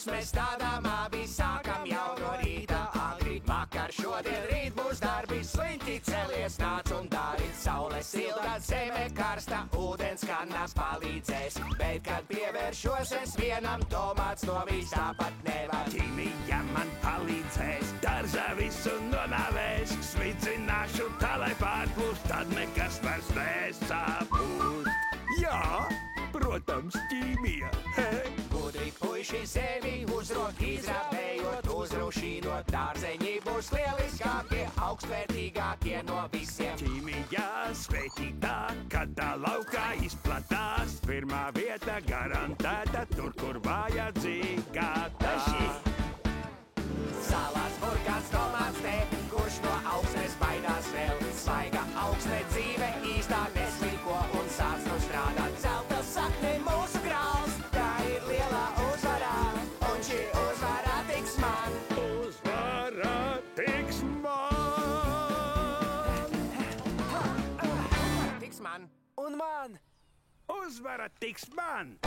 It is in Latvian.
darbus mēs stādām abi sākam jau no rīta agri. Vakar šodien rīt būs darbi, sliņķi celies nāc un dari. Saule silta, zeme karsta, ūdens kanās palīdzēs. Bet, kad pievēršos es vienam, tomāts no vis tāpat nevar. Ķīmija man palīdzēs, dārzā visu nonāvēs. Svidzināšu tā, lai pārplūst, tad nekas vairs nesāpūs. Jā, protams, ķīmija. Gudri puiši sevi uzrok, izrāpējot, uzrušīnot. Dārzeņi būs lieliskākie, augstvērtīgākie no visiem. Ķīmijā svētītā, kad tā laukā izplatās. Pirmā vieta garantēta tur, kur vajadzīgā tā. Salās, burkāns, tomāts, te, kurš no augsnes baidās vēl. Svaiga augsne dzīve īstā nesliko un sāc nu strādāt. Zelta sakne mūsu grāls, tā ir lielā uzvarā, un šī uzvarā tiks man. Uzvarā tiks man. Tiks man un man. Uzvara tiks man.